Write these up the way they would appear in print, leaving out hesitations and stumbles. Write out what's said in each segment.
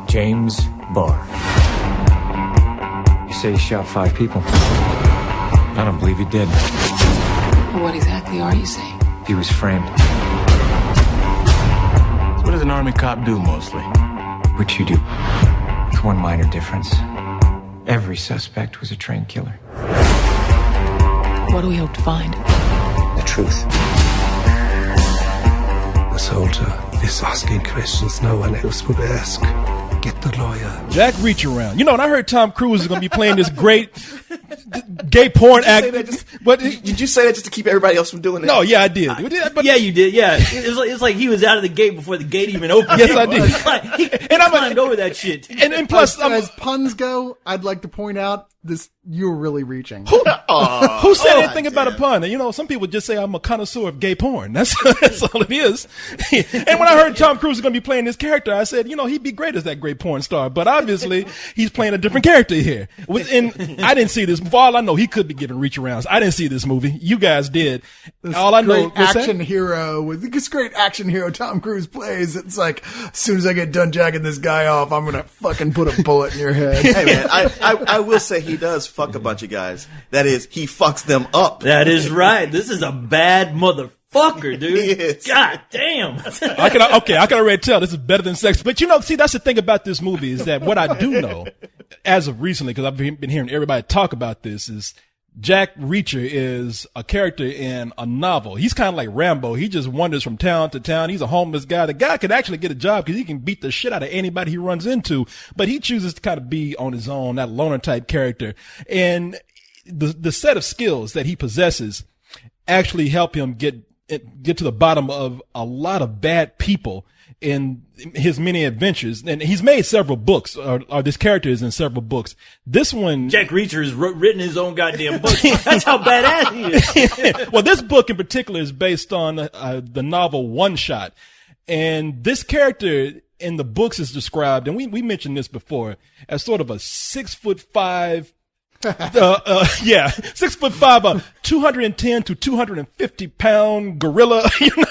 James Barr. You say he shot 5 people. I don't believe he did. What exactly are you saying? He was framed. So what does an army cop do mostly? What you do. With one minor difference. Every suspect was a trained killer. What do we hope to find? The truth. The soldier is asking questions no one else would ask. Get the lawyer. Jack Reach-Around. You know, and I heard Tom Cruise is going to be playing this great gay porn act. Did you say that just to keep everybody else from doing it? No, yeah, I did. Yeah, you did. Yeah, it's like he was out of the gate before the gate even opened. Yes, I did. He climbed over that shit. And plus, as puns go, I'd like to point out this: you're really reaching. Who said anything about a pun? You know, some people just say I'm a connoisseur of gay porn. That's all it is. And when I heard Tom Cruise is going to be playing this character, I said, you know, he'd be great as that great porn star. But obviously, he's playing a different character here. And I didn't see this. For all I know, he could be giving reach-arounds. I didn't see this movie. You guys did. All I know, action hero with this great action hero Tom Cruise plays. It's like, as soon as I get done jacking this guy off, I'm gonna fucking put a bullet in your head. Hey man, I will say he does fuck a bunch of guys. That is, he fucks them up. That is right. This is a bad motherfucker, dude. God damn. I can already tell this is better than sex. But you know, see, that's the thing about this movie is that what I do know, as of recently, because I've been hearing everybody talk about this, is Jack Reacher is a character in a novel. He's kind of like Rambo. He just wanders from town to town. He's a homeless guy. The guy could actually get a job because he can beat the shit out of anybody he runs into. But he chooses to kind of be on his own, that loner type character. And the set of skills that he possesses actually help him get to the bottom of a lot of bad people in his many adventures. And he's made several books, or this character is in several books. This one, Jack Reacher has written his own goddamn book. That's how badass he is. Well, this book in particular is based on the novel One Shot. And this character in the books is described, and we mentioned this before, as sort of a 6'5", 6'5", 210 to 250 pound gorilla, you know?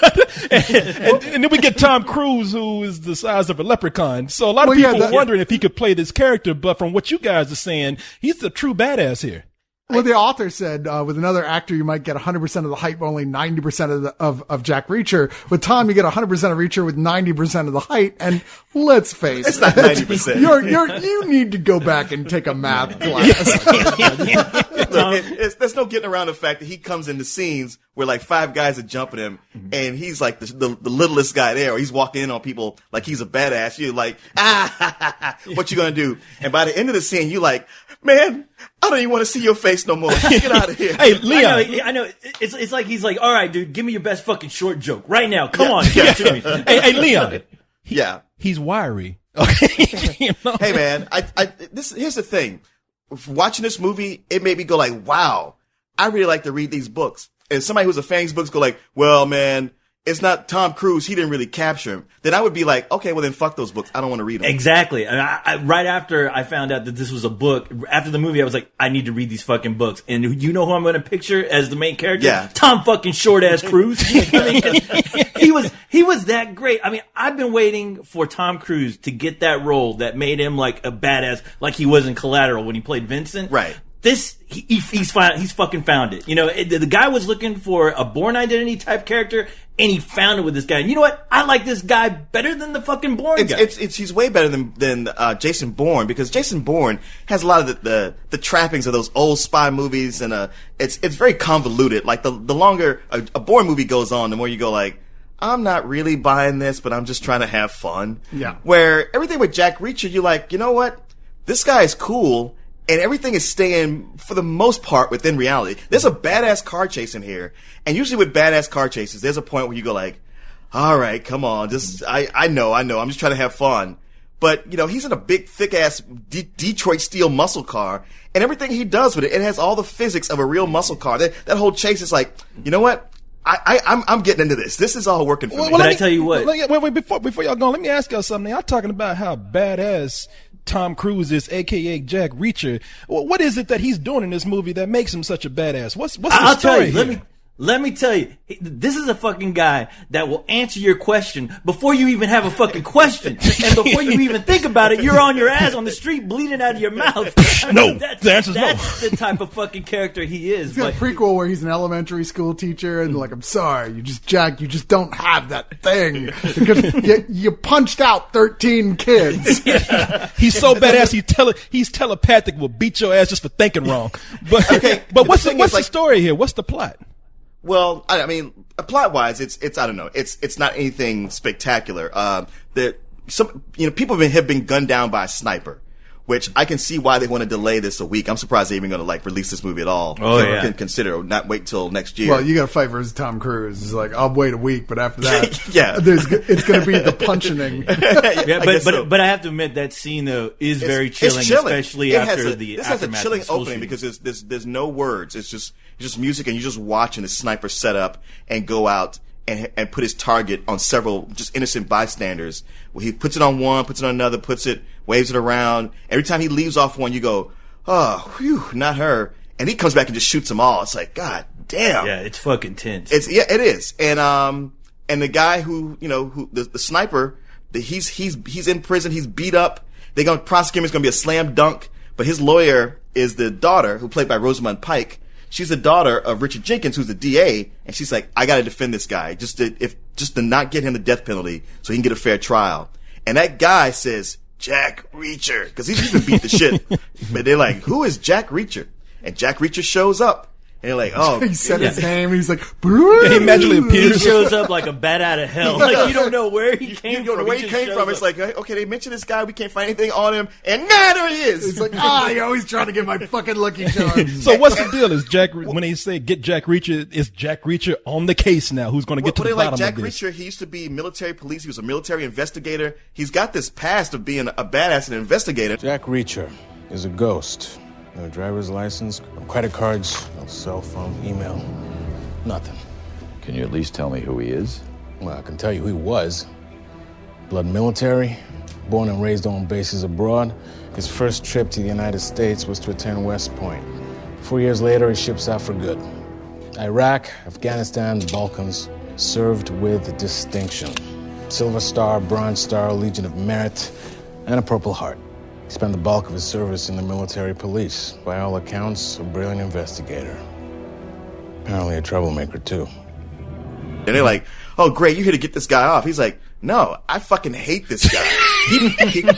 and then we get Tom Cruise, who is the size of a leprechaun. So a lot of people are wondering if he could play this character, but from what you guys are saying, he's the true badass here. Well, the author said, with another actor, you might get 100% of the height, but only 90% of Jack Reacher. With Tom, you get 100% of Reacher with 90% of the height. And let's face it. It's not 90%. You need to go back and take a math class. Look, there's no getting around the fact that he comes into scenes where like 5 guys are jumping him and he's like the littlest guy there, or he's walking in on people like he's a badass. You're like, what you gonna do? And by the end of the scene, you like, man, I don't even want to see your face no more. Get out of here. Hey, Leon. I know. It's like he's like, all right, dude, give me your best fucking short joke right now. Come on, give it to me. Hey, Leon. He's wiry. Okay. You know? Hey, man, here's the thing. Watching this movie, it made me go like, wow, I really like to read these books. And somebody who's a fan of these books go like, well, man, it's not Tom Cruise. He didn't really capture him. Then I would be like, okay, well then fuck those books. I don't want to read them. Exactly. And right after I found out that this was a book, after the movie, I was like, I need to read these fucking books. And you know who I'm going to picture as the main character? Yeah. Tom fucking short ass Cruise. He was that great. I mean, I've been waiting for Tom Cruise to get that role that made him like a badass, like he was in Collateral when he played Vincent. Right. He's fucking found it. You know, the guy was looking for a Bourne Identity type character, and he found it with this guy. And you know what? I like this guy better than the fucking Bourne guy. He's way better than Jason Bourne, because Jason Bourne has a lot of the trappings of those old spy movies, and it's very convoluted. Like the longer a Bourne movie goes on, the more you go like, I'm not really buying this, but I'm just trying to have fun. Yeah. Where everything with Jack Reacher, you're like, you know what? This guy is cool. And everything is staying, for the most part, within reality. There's a badass car chase in here. And usually with badass car chases, there's a point where you go like, all right, come on. I know. I'm just trying to have fun. But, you know, he's in a big, thick-ass Detroit steel muscle car. And everything he does with it has all the physics of a real muscle car. That whole chase is like, you know what? I'm getting into this. This is all working for me. But I tell you what. Wait, before y'all go, let me ask y'all something. Y'all talking about how badass Tom Cruise is, aka Jack Reacher. What is it that he's doing in this movie that makes him such a badass? What's the story? I'll tell you. Let me tell you, this is a fucking guy that will answer your question before you even have a fucking question. And before you even think about it, you're on your ass on the street bleeding out of your mouth. I mean, The answer's no. That's the type of fucking character he is. It's got a prequel where he's an elementary school teacher and like, I'm sorry, you just don't have that thing. Because you punched out 13 kids. He's so badass. He's telepathic. Will beat your ass just for thinking wrong. But Okay, but the what's thing the is, like- story here? What's the plot? Well, I mean, plot wise, it's I don't know, it's not anything spectacular. People have been gunned down by a sniper, which I can see why they want to delay this a week. I'm surprised they're even going to like release this movie at all. Oh, yeah. Can consider not wait till next year. Well, you got to fight versus Tom Cruise. It's like, I'll wait a week, but after that, Yeah. it's going to be the punching. Yeah, I guess so. but I have to admit that scene though is very chilling, especially It has after a- the this has a aftermath chilling of the school opening shooting. because there's no words. It's just music, and you just watching the sniper set up and go out and put his target on several just innocent bystanders. Well, he puts it on one, puts it on another, waves it around. Every time he leaves off one, you go, oh, whew, not her. And he comes back and just shoots them all. It's like, God damn. Yeah, it's fucking tense. It is. And the guy who the sniper, he's in prison. He's beat up. They're going to prosecute him. It's going to be a slam dunk. But his lawyer is the daughter, who played by Rosamund Pike. She's the daughter of Richard Jenkins, who's the DA, and she's like, I got to defend this guy just to not get him the death penalty, so he can get a fair trial. And that guy says Jack Reacher because he's been beat the shit. But they're like, who is Jack Reacher? And Jack Reacher shows up. And they're like, oh. He said his name. He's like, He magically He appears. shows up like a bat out of hell. Like you don't know where he came You don't know from. where he just came shows from. It's up. like, okay, they mentioned this guy. We can't find anything on him. And there he is. he's like, you're always trying to get my fucking Lucky Charms. So what's the deal? Is Jack when they say get Jack Reacher? Is Jack Reacher on the case now? Who's going to get to the Well, bottom Jack of this? Reacher, he used to be military police. He was a military investigator. He's got this past of being a badass and an investigator. Jack Reacher is a ghost. No driver's license, no credit cards, no cell phone, email, nothing. Can you at least tell me who he is? Well, I can tell you who he was. Blood military, born and raised on bases abroad. His first trip to the United States was to attend West Point. 4 years later, he ships out for good. Iraq, Afghanistan, the Balkans, served with distinction. Silver Star, Bronze Star, Legion of Merit, and a Purple Heart. He spent the bulk of his service in the military police. By all accounts, a brilliant investigator. Apparently a troublemaker, too. And they're like, oh, great, you're here to get this guy off. He's like, no, I fucking hate this guy.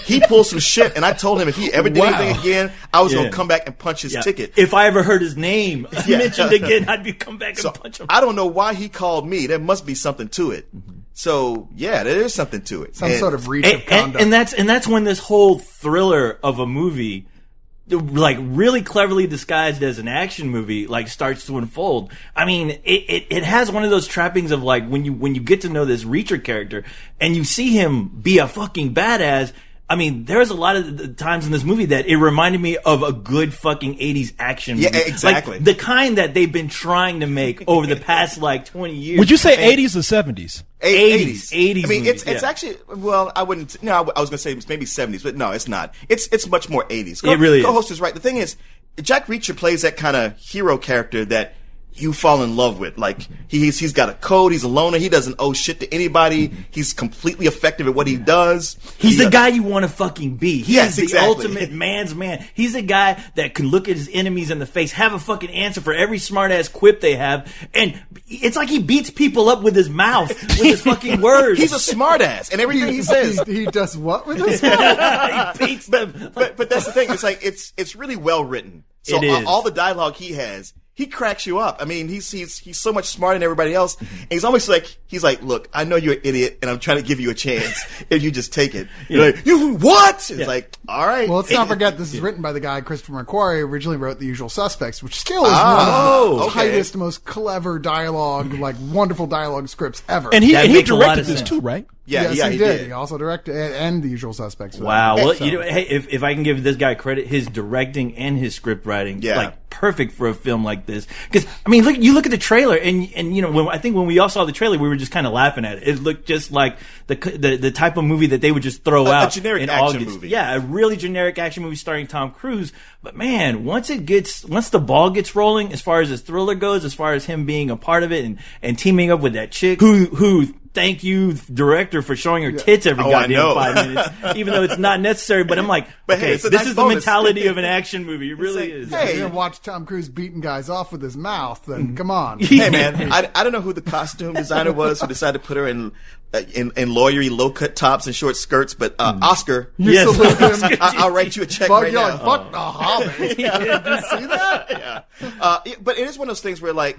he pulled some shit, and I told him if he ever did anything again, I was going to come back and punch his ticket. If I ever heard his name mentioned again, I'd come back and punch him. I don't know why he called me. There must be something to it. So, yeah, there is something to it. Some sort of reach of conduct. And that's when this whole thriller of a movie, like really cleverly disguised as an action movie, like starts to unfold. I mean, it has one of those trappings of like when you get to know this Reacher character and you see him be a fucking badass. I mean, there's a lot of the times in this movie that it reminded me of a good fucking 80s action movie. Yeah, exactly. Like, the kind that they've been trying to make over the past like 20 years. Would you say 80s or 70s? 80s. 80s I mean, movies, it's actually, well, I wouldn't, no, I was going to say maybe 70s, but no, it's not. It's much more 80s. It really is. Co-host is right. The thing is, Jack Reacher plays that kind of hero character that you fall in love with. Like, he's got a code, he's a loner, he doesn't owe shit to anybody, he's completely effective at what he does. He's the guy you want to fucking be. He Yes, is the exactly. ultimate man's man. He's the guy that can look at his enemies in the face, have a fucking answer for every smart ass quip they have, and it's like he beats people up with his mouth, with his fucking words. He's a smart ass, and everything he says. He does what with his mouth? He beats them. But that's the thing. It's like it's really well written. So It is. all the dialogue he has, he cracks you up. I mean, he's so much smarter than everybody else. And he's almost like, look, I know you're an idiot, and I'm trying to give you a chance if you just take it. You're like, you what? It's like, all right. Well, let's not forget this is written by the guy Christopher McQuarrie, who originally wrote The Usual Suspects, which still is one of the okay. tightest, most clever dialogue, like wonderful dialogue scripts ever. And he That makes a lot directed of this sense. too, right? Yeah, yes, he he did. He also directed and The Usual Suspects. Wow. Well, So- hey, if I can give this guy credit, his directing and his script writing, Yeah. like perfect for a film like this. Because I mean, you look at the trailer, and you know, when we all saw the trailer, we were just kind of laughing at it. It looked just like the type of movie that they would just throw out. A generic in action August. movie. Yeah, a really generic action movie starring Tom Cruise. But man, once the ball gets rolling, as far as his thriller goes, as far as him being a part of it and teaming up with that chick who thank you, director, for showing her tits every goddamn 5 minutes, even though it's not necessary. But I'm like, But okay, hey, it's a this nice is bonus. the mentality of an action movie. It really like, is. hey, You're gonna watch Tom Cruise beating guys off with his mouth, then come on. Hey man, I don't know who the costume designer was who decided to put her in lawyery low cut tops and short skirts, but Oscar, You Yes. salute him. I'll write you a check Fuck, right you're now. like, fuck the Hobbit. Did you see that? Yeah. But it is one of those things where, like,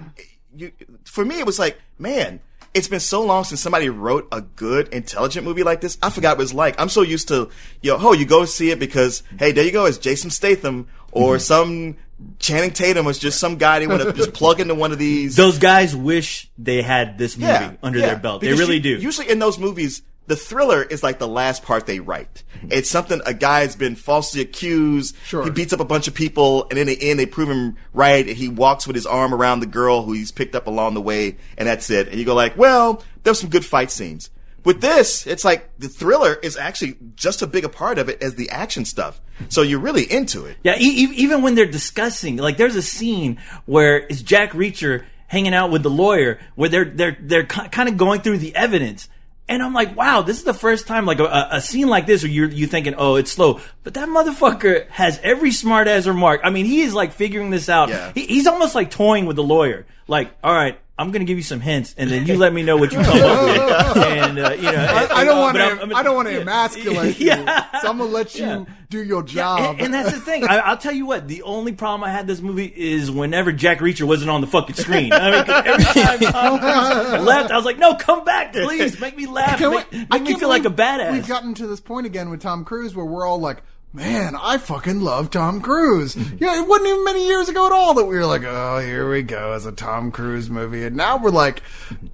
for me, it was like, man, it's been so long since somebody wrote a good, intelligent movie like this. I forgot what it's like. I'm so used to, you go see it because, hey, there you go, it's Jason Statham or some Channing Tatum was just some guy they want to just plug into one of these. Those guys wish they had this movie under their belt. They Because really do. Usually in those movies, the thriller is like the last part they write. It's something a guy's been falsely accused. Sure. He beats up a bunch of people, and in the end, they prove him right. And he walks with his arm around the girl who he's picked up along the way, and that's it. And you go like, well, there's some good fight scenes. With this, it's like the thriller is actually just as big a part of it as the action stuff. So you're really into it. Yeah, even when they're discussing, like, there's a scene where it's Jack Reacher hanging out with the lawyer, where they're kind of going through the evidence. And I'm like, wow, this is the first time, like, a scene like this where you're thinking, oh, it's slow. But that motherfucker has every smart ass remark. I mean, he is, like, figuring this out. Yeah. He's almost like toying with the lawyer. Like, all right, I'm going to give you some hints, and then you let me know what you come up with. And, I don't want to. I don't want to yeah. emasculate you, so I'm gonna let you do your job. And that's the thing. I'll tell you what. The only problem I had this movie is whenever Jack Reacher wasn't on the fucking screen. I mean, 'cause every time Tom Cruise left, I was like, "No, come back, please. Make me laugh. Make me feel like a badass." We've gotten to this point again with Tom Cruise where we're all like, man, I fucking love Tom Cruise. Yeah, it wasn't even many years ago at all that we were like, oh, here we go, as a Tom Cruise movie. And now we're like,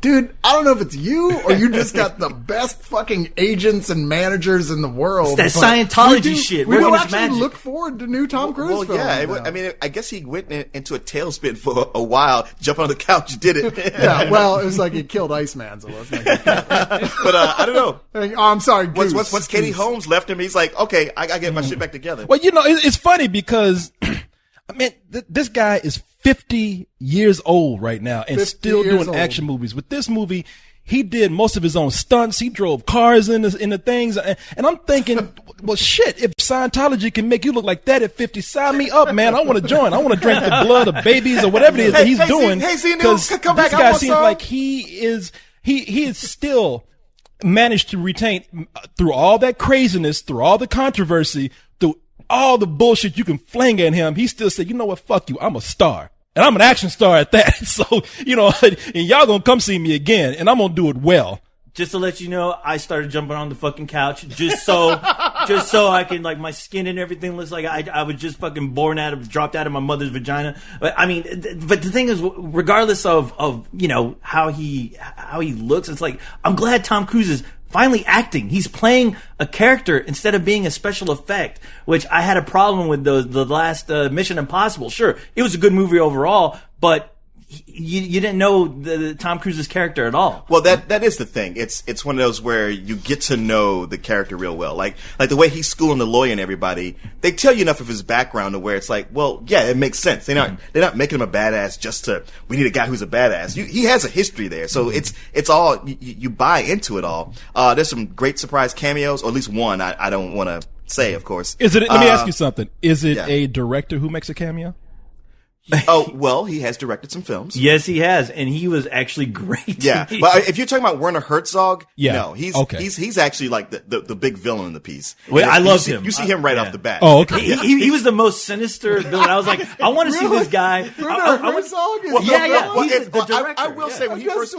dude, I don't know if it's you or you just got the best fucking agents and managers in the world. It's that but Scientology shit. We Working do his actually magic. look forward to new Tom Cruise Well, films. yeah. now. I mean, I guess he went into a tailspin for a while, jumped on the couch, did it. Yeah, well, it was like he killed Iceman, so let's make it. But I don't know. Oh, I'm sorry, Goose. Once Katie Goose. Holmes left him, he's like, okay, I gotta get my shit back together. Well, you know, it's funny because, I mean, this guy is 50 years old right now and 50 still years doing old. action movies. With this movie, he did most of his own stunts. He drove cars in the things. And I'm thinking, well, shit, if Scientology can make you look like that at 50, sign me up, man. I want to join. I want to drink the blood of babies or whatever it is that he's doing. Hey, Because come back. this guy seems like he is still managed to retain through all that craziness, through all the controversy, through all the bullshit you can fling at him. He still said, you know what? Fuck you. I'm a star. And I'm an action star at that. So, you know, and y'all gonna come see me again and I'm gonna do it well. Just to let you know, I started jumping on the fucking couch just so I can, like, my skin and everything looks like I was just fucking dropped out of my mother's vagina. But I mean, but the thing is, regardless of you know how he looks, it's like I'm glad Tom Cruise is finally acting. He's playing a character instead of being a special effect, which I had a problem with the last Mission Impossible. Sure, it was a good movie overall, but you didn't know the Tom Cruise's character at all. Well, that is the thing. It's one of those where you get to know the character real well. Like the way he's schooling the lawyer and everybody, they tell you enough of his background to where it's like, well, yeah, it makes sense. They're not making him a badass just to, we need a guy who's a badass. He has a history there. So it's all, you buy into it all. There's some great surprise cameos, or at least one I don't want to say, of course. Let me ask you something. Is it yeah. a director who makes a cameo? Oh, well, he has directed some films. Yes, he has, and he was actually great. Yeah, but if you're talking about Werner Herzog, yeah. no, he's actually like the big villain in the piece. Well, I love him. You see him right off the bat. Oh, okay. He was the most sinister villain. I was like, I want to see this guy. Werner Herzog is He's the director. I will say when he first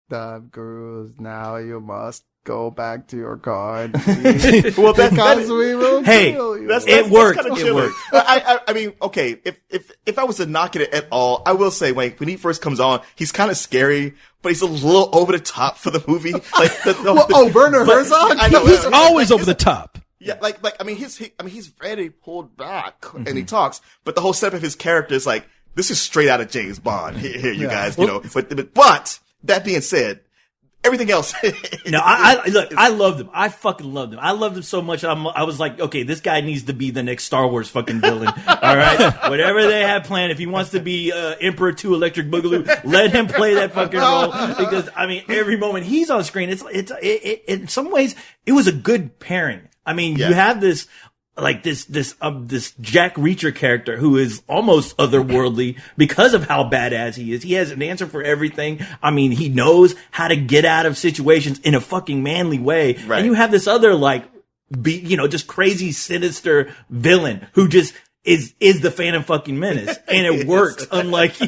Tom Cruise, now you must go back to your car. well, because we will kill you. It worked. It worked. I mean, okay, if I was to knock it at all, I will say, like, when he first comes on, he's kind of scary, but he's a little over the top for the movie. Like, Werner Herzog? I know, He's always over the top. Yeah, I mean, he's very pulled back and he talks, but the whole setup of his character is like, this is straight out of James Bond. Here, you guys, you know. But that being said, everything else. No, I loved him. I fucking loved him. I loved him so much. I was like, okay, this guy needs to be the next Star Wars fucking villain. All right, whatever they have planned. If he wants to be Emperor 2 Electric Boogaloo, let him play that fucking role. Because I mean, every moment he's on screen, it's in some ways it was a good pairing. I mean, you have this Jack Reacher character who is almost otherworldly because of how badass he is. He has an answer for everything. I mean, he knows how to get out of situations in a fucking manly way. Right. And you have this other just crazy, sinister villain who just is the Phantom fucking Menace, and it works. Unlike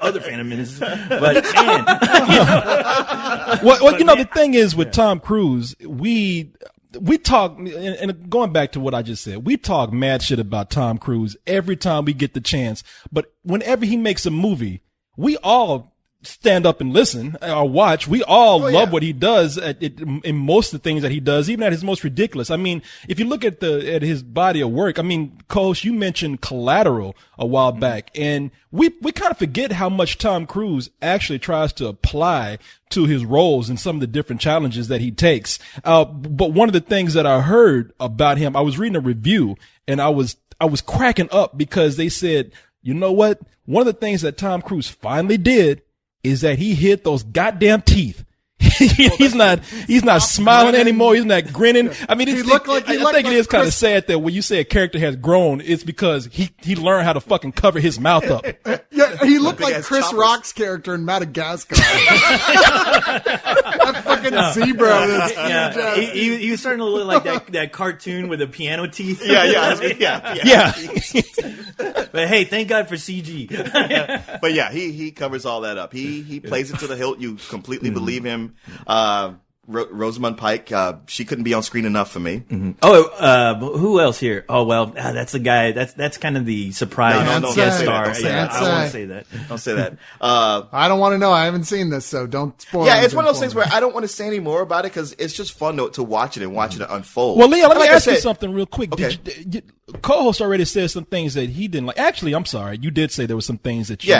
other Phantom Menaces. But the thing is with Tom Cruise, we talk, and going back to what I just said, we talk mad shit about Tom Cruise every time we get the chance. But whenever he makes a movie, we all stand up and listen or watch. We all love what he does in most of the things that he does, even at his most ridiculous. I mean, if you look at his body of work, I mean, Coach, you mentioned Collateral a while back, and we kind of forget how much Tom Cruise actually tries to apply to his roles and some of the different challenges that he takes. But one of the things that I heard about him, I was reading a review and I was cracking up because they said, you know what? One of the things that Tom Cruise finally did is that he hid those goddamn teeth. He's not smiling anymore. He's not grinning. I mean, I think it is kind of sad that when you say a character has grown, it's because he learned how to fucking cover his mouth up. Yeah, he looked like Chris Rock's character in Madagascar. That fucking zebra. He was starting to look like that cartoon with the piano teeth. Yeah. But hey, thank God for CG. But yeah, he covers all that up. He plays it to the hilt. You completely believe him. Rosamund Pike, she couldn't be on screen enough for me. Who else here? Oh well, that's the guy. That's kind of the surprise guest star. I won't say that. Don't say that. I don't want to know. I haven't seen this, so don't spoil. Yeah, it's one of those things where I don't want to say any more about it because it's just fun to watch it and watch it unfold. Well, Leon, let me ask you something real quick. Okay. Co-host already said some things that he didn't like. Actually, I'm sorry, you did say there were some things that you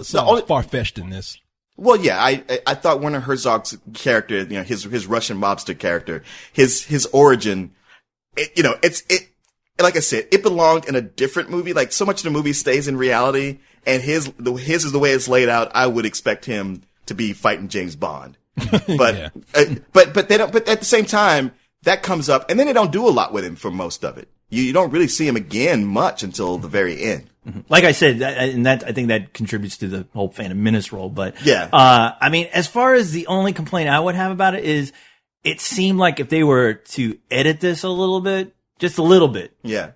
saw far-fetched in this. Well, yeah, I thought Werner Herzog's character, his Russian mobster character, his origin, like I said, it belonged in a different movie. Like so much of the movie stays in reality, and his is the way it's laid out. I would expect him to be fighting James Bond, but they don't. But at the same time, that comes up, and then they don't do a lot with him for most of it. You don't really see him again much until the very end. Like I said, I think that contributes to the whole Phantom Menace role. But I mean, as far as the only complaint I would have about it is, it seemed like if they were to edit this a little bit, just a little bit, and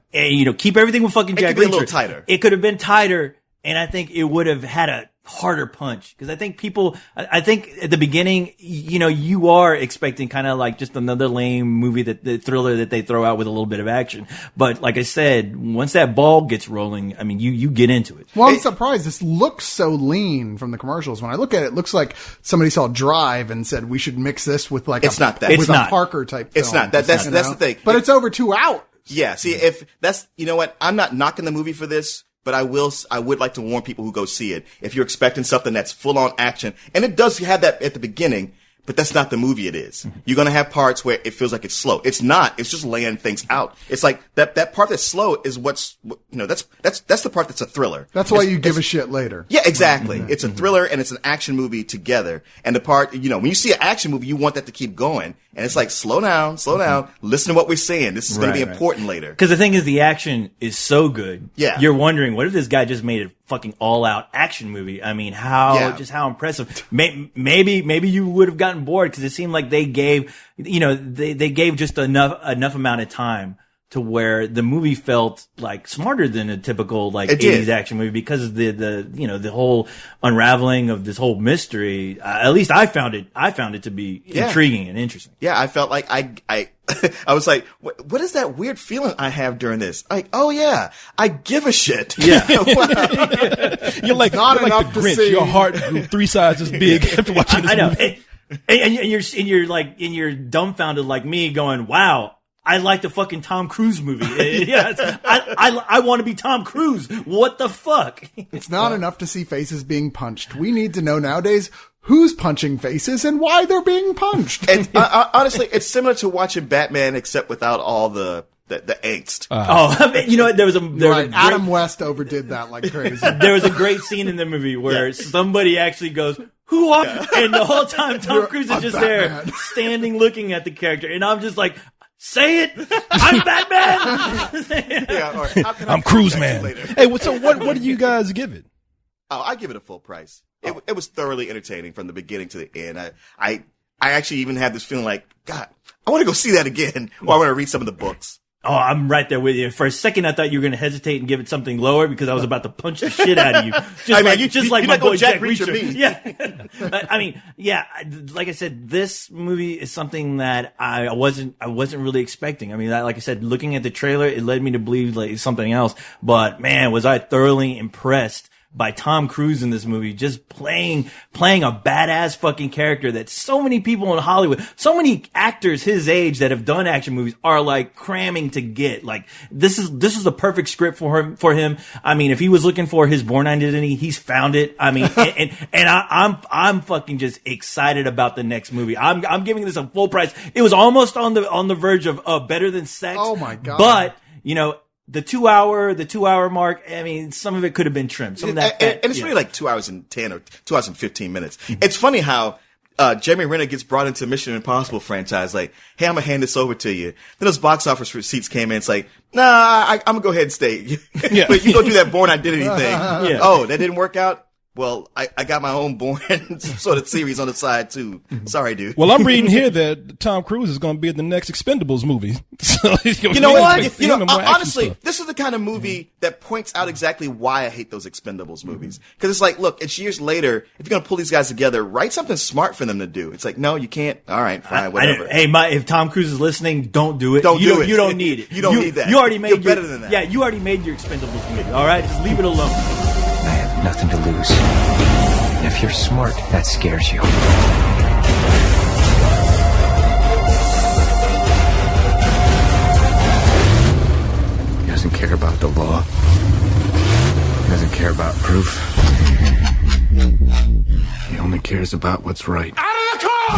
keep everything with fucking Jack Reacher, a little tighter. It could have been tighter, and I think it would have had a harder punch because I think at the beginning, you are expecting kind of like just another lame movie, the thriller that they throw out with a little bit of action. But like I said, once that ball gets rolling, I mean, you get into it. Well, I'm surprised. This looks so lean from the commercials. When I look at it, it looks like somebody saw Drive and said we should mix this with like a Parker type film. It's not. That's the thing. But it's over 2 hours. Yeah. See, if that's, what, I'm not knocking the movie for this. But I would like to warn people who go see it. If you're expecting something that's full on action, and it does have that at the beginning, but that's not the movie it is. You're going to have parts where it feels like it's slow. It's not. It's just laying things out. It's like that part that's slow is that's the part that's a thriller. That's why you give a shit later. Yeah, exactly. Right. It's a thriller and it's an action movie together. And the part, when you see an action movie, you want that to keep going. And it's like, slow down, listen to what we're saying. This is going to be important later. Because the thing is, the action is so good. Yeah. You're wondering, what if this guy just made a fucking all-out action movie? I mean, how impressive. Maybe you would have gotten bored because it seemed like they gave, they gave just enough amount of time to where the movie felt like smarter than a typical 80s action movie because of the whole unraveling of this whole mystery. At least I found it to be intriguing and interesting. Yeah, I felt like I was like, what is that weird feeling I have during this? Like, oh yeah, I give a shit. Yeah. You're like, not enough like the to Grinch. see. Your heart grew 3 sizes as big after watching this I know. movie. And you're dumbfounded like me going, wow, I like the fucking Tom Cruise movie. Yes, I want to be Tom Cruise. What the fuck? It's not enough to see faces being punched. We need to know nowadays who's punching faces and why they're being punched. And honestly, it's similar to watching Batman, except without all the angst. I mean, you know what? There was a great, Adam West overdid that like crazy. There was a great scene in the movie where somebody actually goes, "Who are?" And the whole time Tom Cruise is just Batman. there, standing, looking at the character, and I'm just like, "Say it, I'm Batman." Yeah, or how can I I'm Cruise contact Man. you later? Hey, so what do you guys give it? Oh, I give it a full price. It was thoroughly entertaining from the beginning to the end. I actually even had this feeling like, God, I want to go see that again, or I want to read some of the books. Oh, I'm right there with you. For a second, I thought you were going to hesitate and give it something lower because I was about to punch the shit out of you. Just like my boy Jack Reacher. Me. Yeah. I mean, yeah, like I said, this movie is something that I wasn't really expecting. I mean, like I said, looking at the trailer, it led me to believe like something else. But man, was I thoroughly impressed by Tom Cruise in this movie, just playing a badass fucking character that so many people in Hollywood, so many actors his age that have done action movies are like cramming to get. Like this is the perfect script for him. I mean, if he was looking for his Bourne Identity, he's found it. I mean, and I'm fucking just excited about the next movie. I'm giving this a full price. It was almost on the verge of Better Than Sex. Oh my God. But, you know, the 2 hour mark, I mean, some of it could have been trimmed. Some of that and it's really like 2 hours and 10 or 2 hours and 15 minutes. It's funny how Jeremy Renner gets brought into Mission Impossible franchise. Like, hey, I'm gonna hand this over to you. Then those box office receipts came in. It's like, nah, I'm gonna go ahead and stay. Yeah. But you go do that Bourne Identity thing. Yeah. Oh, that didn't work out. Well, I got my own Bourne sort of series on the side too. Sorry, dude. Well, I'm reading here that Tom Cruise is going to be in the next Expendables movie. So You know what? Honestly, this is the kind of movie that points out exactly why I hate those Expendables movies. Because it's like, look, it's years later. If you're going to pull these guys together, write something smart for them to do. It's like, no, you can't. All right, fine, whatever. If Tom Cruise is listening, don't do it. Don't do it. You don't need it. You don't need that. You already made You're better than that. Yeah, you already made your Expendables movie. All right, just leave it alone. I have nothing to lose. And if you're smart, that scares you. He doesn't care about the law. He doesn't care about proof. He only cares about what's right. Out of the car!